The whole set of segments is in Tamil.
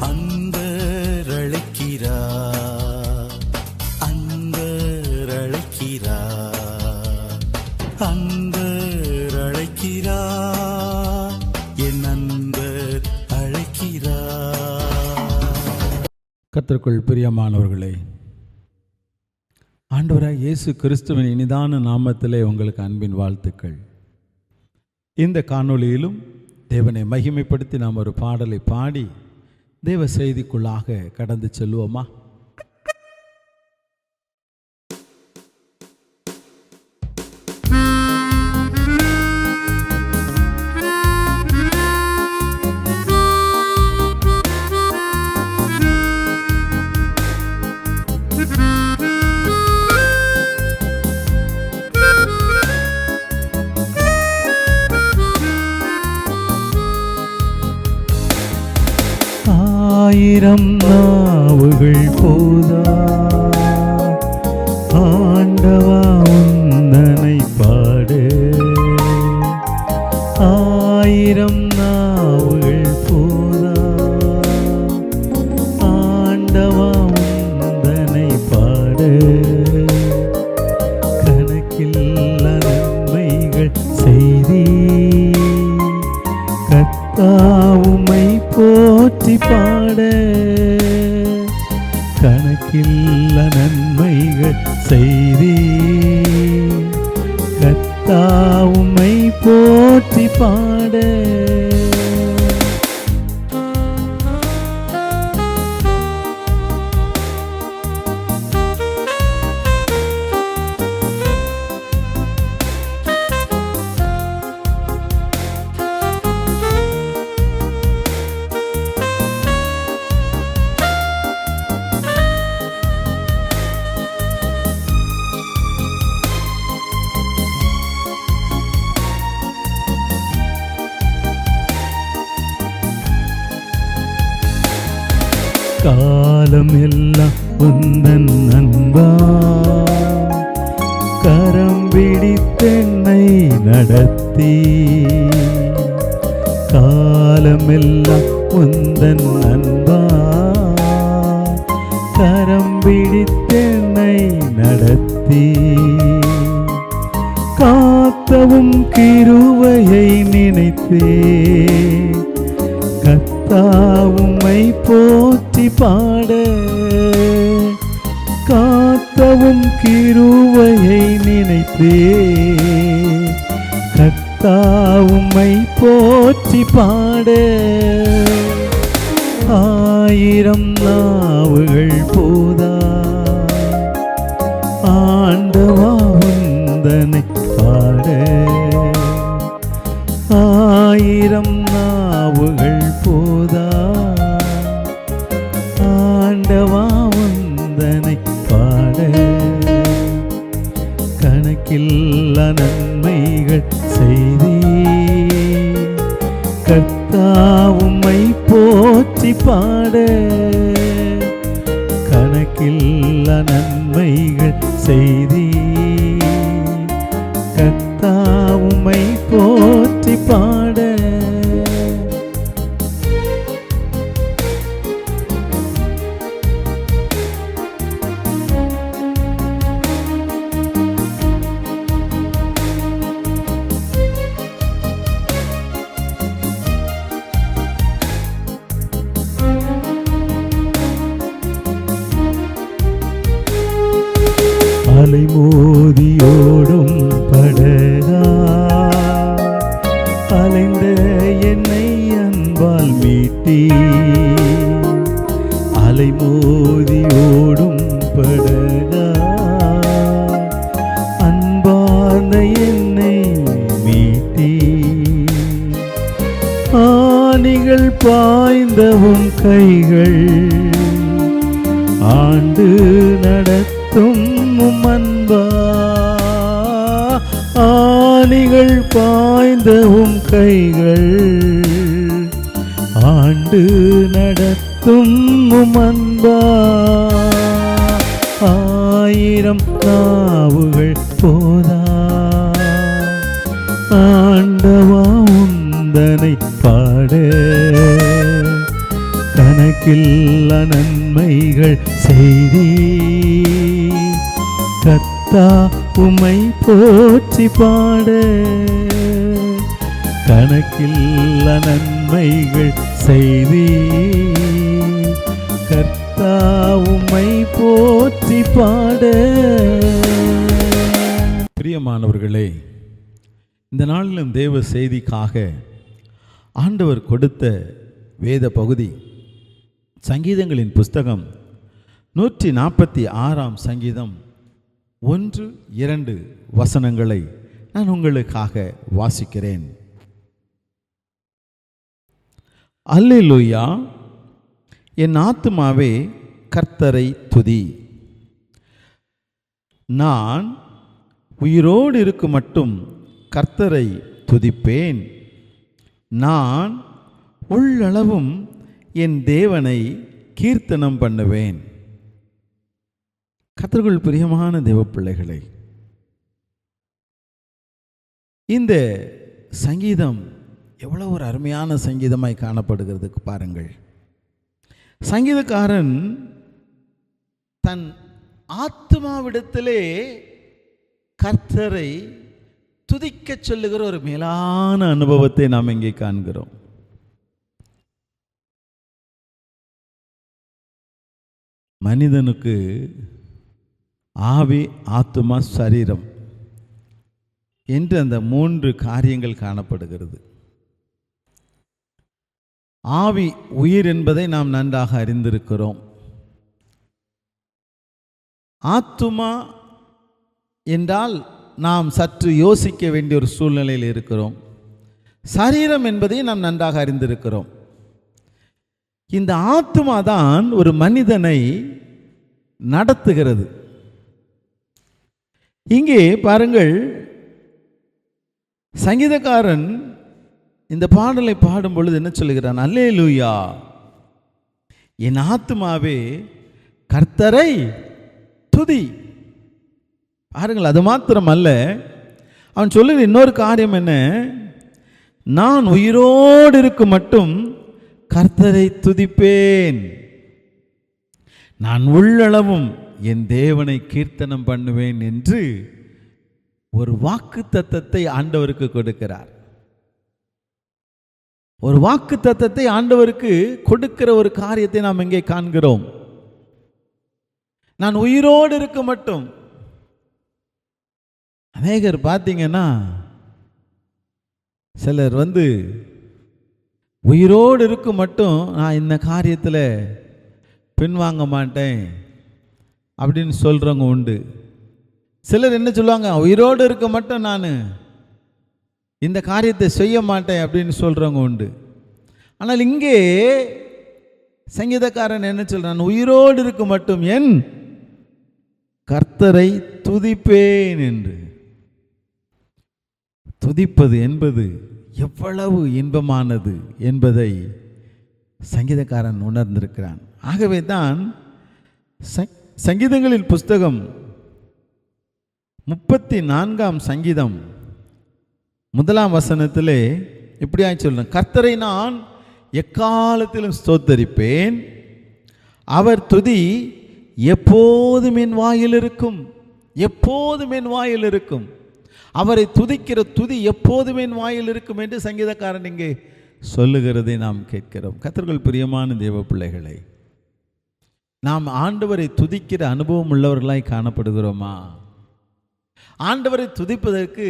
அன்பர் அழைக்கிறார், அன்பர் அழைக்கிறார், அன்பர் அழைக்கிறார், என் அன்பர் அழைக்கிறார். கர்த்தருக்குள் பிரியமானவர்களே, ஆண்டவராய் இயேசு கிறிஸ்துவின் இனிதான நாமத்திலே உங்களுக்கு அன்பின் வாழ்த்துக்கள். இந்த காணொளியிலும் தேவனை மகிமைப்படுத்தி நாம் ஒரு பாடலை பாடி தேவ செய்திக்குள்ளாக கடந்து செல்வோமா? ஆயிரம் நாவுகள் போதா ஆண்டவா உந்தனை பாடு, ஆயிரம் நாவுகள் போதா ஆண்டவா உந்தனை பாடு, கணக்கில் நன்மைகள் செய்தி கர்த்தாவுமை போற்றி பாட, கணக்கில்ல நன்மைகள் செய்தி கர்த்தாவுமை போற்றி பாட. காலம் எல்லாம் உந்தன் அன்பா கரம் பிடித்தென்னை நடத்தி, காலமெல்லாம் உந்தன் அன்பா கரம் பிடித்தென்னை நடத்தி, காத்தவும் கிருபையை நினைத்தே கர்த்தாவுமை போற்றி பாட, காத்தவும் கிருபையை நினைத்தே கர்த்தாவுமை போற்றி பாட, ஆயிரம் நாவுகள் போதா ஆண்டவா உந்தனை பாட, ஆயிரம் நாவுகள் போதா ஆண்டவா உந்தனை பாட, கணக்கில்ல நன்மைகள் செய்தி கர்த்தாவுமை போற்றி பாட, கணக்கில்ல நன்மைகள் செய்தி கர்த்தாவுமை போற்றி பாட. அலைமோதியோடும் படகா அலைந்த என்னை அன்பால் மீட்டி, அலைமோதியோடும் படகா அன்பார்ந்த என்னை மீட்டி, ஆணிகள் பாய்ந்தவும் கைகள் ஆண்டு நடத்தும் அன்பா, ஆணிகள் பாய்ந்தவும் கைகள் ஆண்டு நடத்தும் அன்பா, ஆயிரம் நாவுகள் போதா ஆண்டவா உந்தனை பாட, கணக்கு கணக்கில்லா நன்மைகள் செய்தீ. கர்த்தா உம்மை போற்றி பாட, கணக்கில்லா நன்மைகள் செய்தீ. கர்த்தா உம்மை போற்றி பாட. பிரியமானவர்களே, இந்த நாளிலும் தேவ செய்திக்காக ஆண்டவர் கொடுத்த வேத பகுதி சங்கீதங்களின் புஸ்தகம் 146 சங்கீதம் 1-2 வசனங்களை நான் உங்களுக்காக வாசிக்கிறேன். அல்லேலூயா, என் ஆத்துமாவே கர்த்தரை துதி. நான் உயிரோடு இருக்கும் மட்டும் கர்த்தரை துதிப்பேன். நான் உள்ளளவும் என் தேவனை கீர்த்தனம் பண்ணுவேன். கர்த்தருக்குள் பிரியமான தேவ பிள்ளைகளை, இந்த சங்கீதம் எவ்வளவு ஒரு அருமையான சங்கீதமாய் காணப்படுகிறதுக்கு பாருங்கள். சங்கீதக்காரன் தன் ஆத்மாவிடத்திலே கர்த்தரை துதிக்க சொல்லுகிற ஒரு மேலான அனுபவத்தை நாம் இங்கே காண்கிறோம். மனிதனுக்கு ஆவி, ஆத்துமா, சரீரம் என்று அந்த 3 காரியங்கள் காணப்படுகிறது. ஆவி உயிர் என்பதை நாம் நன்றாக அறிந்திருக்கிறோம். ஆத்துமா என்றால் நாம் சற்று யோசிக்க வேண்டிய ஒரு சூழ்நிலையில் இருக்கிறோம். சரீரம் என்பதை நாம் நன்றாக அறிந்திருக்கிறோம். இந்த ஆத்துமா தான் ஒரு மனிதனை நடத்துகிறது. இங்கே பாருங்கள், சங்கீதக்காரன் இந்த பாடலை பாடும் பொழுது என்ன சொல்லுகிறான்? அல்லேலூயா, என் ஆத்துமாவே கர்த்தரை துதி. பாருங்கள், அது மாத்திரம் அல்ல, அவன் சொல்லுகிற இன்னொரு காரியம் என்ன? நான் உயிரோடு இருக்கும் மட்டும் கர்த்தரை துதிப்பேன். நான் உள்ளளவும் என் தேவனை கீர்த்தனம் பண்ணுவேன் என்று ஒரு வாக்குத்தத்தத்தை ஆண்டவருக்கு கொடுக்கிறார். ஒரு வாக்குத்தத்தத்தை ஆண்டவருக்கு கொடுக்கிற ஒரு காரியத்தை நாம் இங்கே காண்கிறோம். நான் உயிரோடு இருக்க மட்டும். அநேகர் பார்த்தீங்கன்னா, சிலர் உயிரோடு இருக்கும் மட்டும் நான் இந்த காரியத்தில் பின்வாங்க மாட்டேன் அப்படின்னு சொல்கிறவங்க உண்டு. சிலர் என்ன சொல்லுவாங்க? உயிரோடு இருக்க மட்டும் நான் இந்த காரியத்தை செய்ய மாட்டேன் அப்படின்னு சொல்கிறவங்க உண்டு. ஆனால் இங்கே சங்கீதக்காரன் என்ன சொல்கிறான்? உயிரோடு இருக்க மட்டும் என் கர்த்தரை துதிப்பேன் என்று. துதிப்பது என்பது எவ்வளவு இன்பமானது என்பதை சங்கீதக்காரன் உணர்ந்திருக்கிறான். ஆகவே தான் சங்கீதங்களின் புஸ்தகம் 34 சங்கீதம் 1 வசனத்திலே இப்படியாய் சொல்றேன், கர்த்தரை நான் எக்காலத்திலும் ஸ்தோத்தரிப்பேன், அவர் துதி எப்போதும் என் வாயில் இருக்கும். எப்போதும் என் வாயில் இருக்கும். அவரை துதிக்கிற துதி எப்போதும் என் வாயில் இருக்கும் என்று சங்கீதக்காரன் இங்கே சொல்லுகிறதை நாம் கேட்கிறோம். கர்த்தருக்குள் பிரியமான தேவ பிள்ளைகளை, நாம் ஆண்டவரை துதிக்கிற அனுபவம் உள்ளவர்களாய் காணப்படுகிறோமா? ஆண்டவரை துதிப்பதற்கு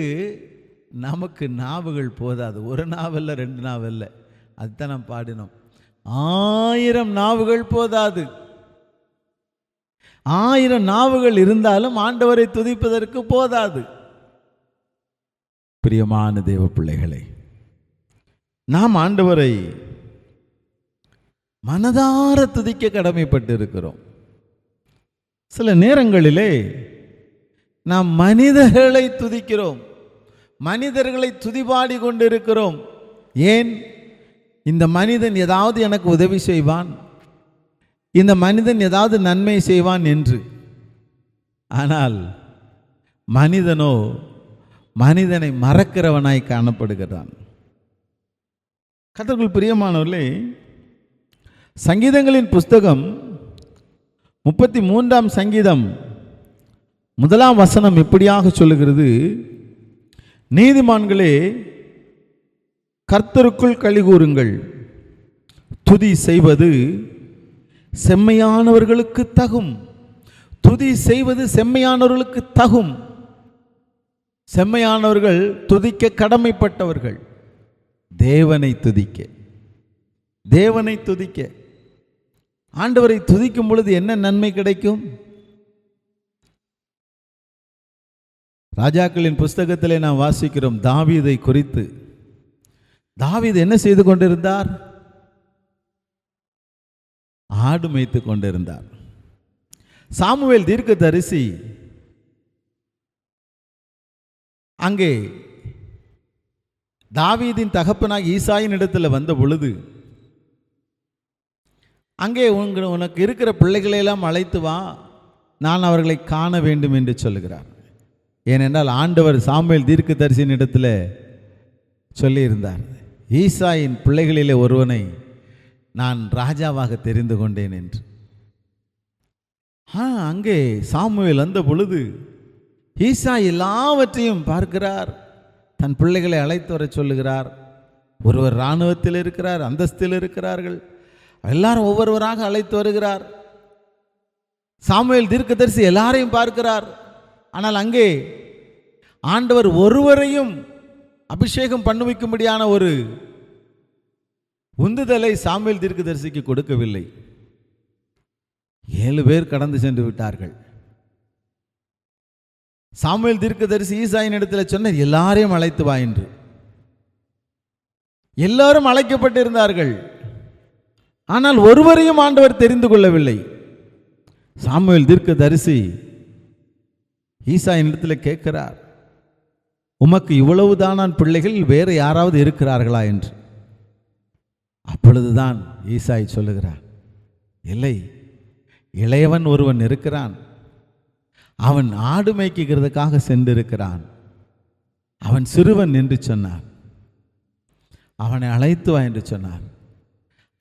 நமக்கு நாவுகள் போதாது. ஒரு நாவல்ல, 2 நாவல்ல, அதுதான் நாம் பாடினோம். 1000 நாவுகள் போதாது. 1000 நாவுகள் இருந்தாலும் ஆண்டவரை துதிப்பதற்கு போதாது. பிரியமான தேவ பிள்ளைகளை, நாம் ஆண்டவரை மனதார துதிக்க கடமைப்பட்டு இருக்கிறோம். சில நேரங்களிலே நாம் மனிதர்களை துதிக்கிறோம், மனிதர்களை துதிபாடி கொண்டு இருக்கிறோம். ஏன்? இந்த மனிதன் ஏதாவது எனக்கு உதவி செய்வான், இந்த மனிதன் ஏதாவது நன்மை செய்வான் என்று. ஆனால் மனிதனோ மனிதனை மறக்கிறவனாய் காணப்படுகிறான். கர்த்தருக்குள் பிரியமானவர்களே, சங்கீதங்களின் புஸ்தகம் 33ஆம் சங்கீதம் 1ஆம் வசனம் இப்படியாக சொல்லுகிறது, நீதிமான்களே கர்த்தருக்குள் களிகூருங்கள், துதி செய்வது செம்மையானவர்களுக்கு தகும். துதி செய்வது செம்மையானவர்களுக்கு தகும். செம்மையானவர்கள் துதிக்க கடமைப்பட்டவர்கள். தேவனை துதிக்க, தேவனை துதிக்க. ஆண்டவரை துதிக்கும் பொழுது என்ன நன்மை கிடைக்கும்? ராஜாக்களின் புஸ்தகத்திலே நாம் வாசிக்கிறோம் தாவீதை குறித்து. தாவீது என்ன செய்து கொண்டிருந்தார்? ஆடு மேய்த்து கொண்டிருந்தார். சாமுவேல் தீர்க்கதரிசி அங்கே தாவீதின் தகப்பனாக ஈசாயின் இடத்துல வந்த பொழுது, அங்கே உனக்கு இருக்கிற பிள்ளைகளையெல்லாம் அழைத்து வா, நான் அவர்களை காண வேண்டும் என்று சொல்லுகிறார். ஏனென்றால் ஆண்டவர் சாமுவேல் தீர்க்கதரிசியின் இடத்துல சொல்லியிருந்தார், ஈசாயின் பிள்ளைகளிலே ஒருவனை நான் ராஜாவாக தெரிந்து கொண்டேன் என்று. அங்கே சாமுவேல் வந்த பொழுது ஈசா எல்லாவற்றையும் பார்க்கிறார். தன் பிள்ளைகளை அழைத்து வர சொல்லுகிறார். ஒருவர் இராணுவத்தில் இருக்கிறார், அந்தஸ்தில் இருக்கிறார்கள், எல்லாரும் ஒவ்வொருவராக அழைத்து வருகிறார். சாமுவேல் தீர்க்கதரிசி எல்லாரையும் பார்க்கிறார். ஆனால் அங்கே ஆண்டவர் ஒருவரையும் அபிஷேகம் பண்ணுவிக்கும்படியான ஒரு உந்துதலை சாமுவேல் தீர்க்கதரிசிக்கு கொடுக்கவில்லை. 7 பேர் கடந்து சென்று விட்டார்கள். சாமுவேல் தீர்க்கதரிசி ஈசாயின் இடத்துல சொன்ன எல்லாரையும் அழைத்து வா என்று. எல்லாரும் அழைக்கப்பட்டிருந்தார்கள். ஆனால் ஒருவரையும் ஆண்டவர் தெரிந்து கொள்ளவில்லை. சாமுவேல் தீர்க்கதரிசி ஈசாயின் இடத்துல கேட்கிறார், உமக்கு இவ்வளவுதானான் பிள்ளைகள், வேறு யாராவது இருக்கிறார்களா என்று. அப்பொழுதுதான் ஈசாய் சொல்லுகிறார், இல்லை, இளையவன் ஒருவன் இருக்கிறான், அவன் ஆடு மேய்க்கிறதுக்காக சென்றிருக்கிறான், அவன் சிறுவன் என்று சொன்னார். அவனை அழைத்து வா என்று சொன்னார்.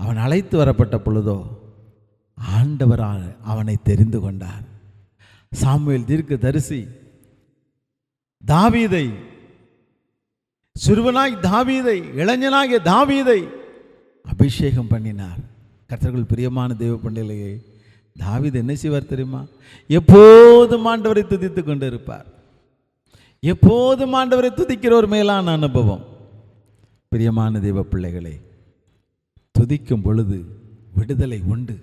அவன் அழைத்து வரப்பட்ட பொழுதோ ஆண்டவரால் அவனை தெரிந்து கொண்டார். சாமுவேல் தீர்க்கதரிசி தாவீதை, சிறுவனாய் தாவீதை, இளைஞனாகிய தாவீதை அபிஷேகம் பண்ணினார். கர்த்தருக்குள் பிரியமான தேவ பிள்ளைகளே, தாவீது என்ன செய்வார் தெரியுமா? எப்போதும் ஆண்டவரை துதித்து கொண்டு இருப்பார். எப்போதும் ஆண்டவரை துதிக்கிற ஒரு மேலான அனுபவம். பிரியமான தேவ பிள்ளைகளே, துதிக்கும் பொழுது விடுதலை உண்டு.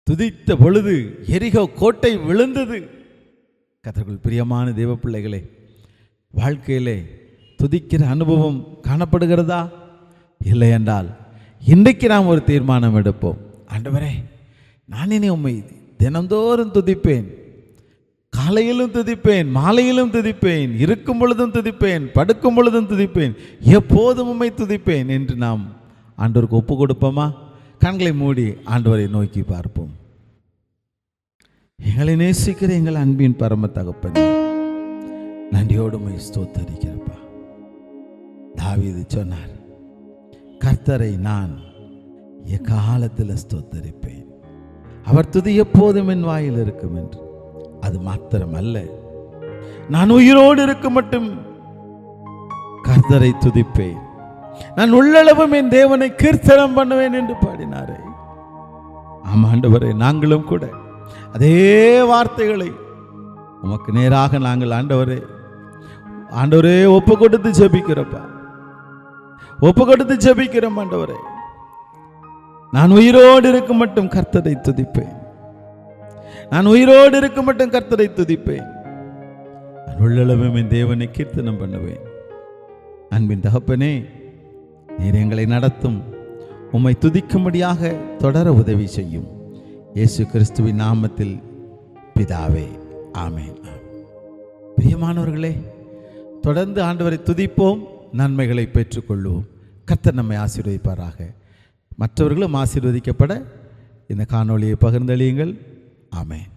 துதித்த பொழுது எரிகோ கோட்டை விழுந்தது. கர்த்தருக்குள் பிரியமான தேவ பிள்ளைகளே, வாழ்க்கையிலே துதிக்கிற அனுபவம் காணப்படுகிறதா? இல்லை என்றால் இன்றைக்கு நாம் ஒரு தீர்மானம் எடுப்போம். ஆண்டவரே, நான் இனி உம்மை தினந்தோறும் துதிப்பேன். காலையிலும் துதிப்பேன், மாலையிலும் துதிப்பேன், இருக்கும் பொழுதும் துதிப்பேன், படுக்கும் பொழுதும் துதிப்பேன், எப்போதும் உம்மை துதிப்பேன் என்று நாம் ஆண்டவருக்கு ஒப்பு கொடுப்போமா? கண்களை மூடி ஆண்டவரை நோக்கி பார்ப்போம். எங்களை நேசிக்கிற எங்கள் அன்பின் பரம தகப்பனே, நன்றியோடு உம்மை ஸ்தோத்தரிக்கிறப்பா. தாவீது சொன்னார், கர்த்தரை நான் எக்காலத்தில் ஸ்தோத்தரிப்பேன், அவர் துதி எப்போதும் என் வாயில் இருக்கும் என்று. அது மாத்திரம் அல்ல, நான் உயிரோடு இருக்க மட்டும் கர்த்தரை துதிப்பேன், நான் உள்ளளவும் என் தேவனை கீர்த்தனம் பண்ணுவேன் என்று பாடினாரே. ஆமாண்டவரே, நாங்களும் கூட அதே வார்த்தைகளை உமக்கு நேராக நாங்கள் ஆண்டவரே ஒப்பு கொடுத்து ஜெபிக்கிறப்பா, ஒப்பு கொடுத்து ஜெபிக்கிறோம். ஆண்டவரே, நான் உயிரோடு இருக்கும் மட்டும் கர்த்தரை துதிப்பேன், நான் உயிரோடு இருக்கும் மட்டும் கர்த்தரை துதிப்பேன், நான் உள்ளளவும் என் தேவனை கீர்த்தனம் பண்ணுவேன். அன்பின் தகப்பனே, நீர் எங்களை நடத்தும், உம்மை துதிக்கும்படியாக தொடர உதவி செய்யும். இயேசு கிறிஸ்துவின் நாமத்தில் பிதாவே, ஆமென். பிரியமானவர்களே, தொடர்ந்து ஆண்டவரை துதிப்போம், நன்மைகளை பெற்றுக்கொள்வோம். கர்த்தர் நம்மை ஆசீர்வதிப்பாராக. மற்றவர்களும் ஆசீர்வதிக்கப்பட இந்த காணொளியை பகிர்ந்தளியுங்கள். ஆமென்.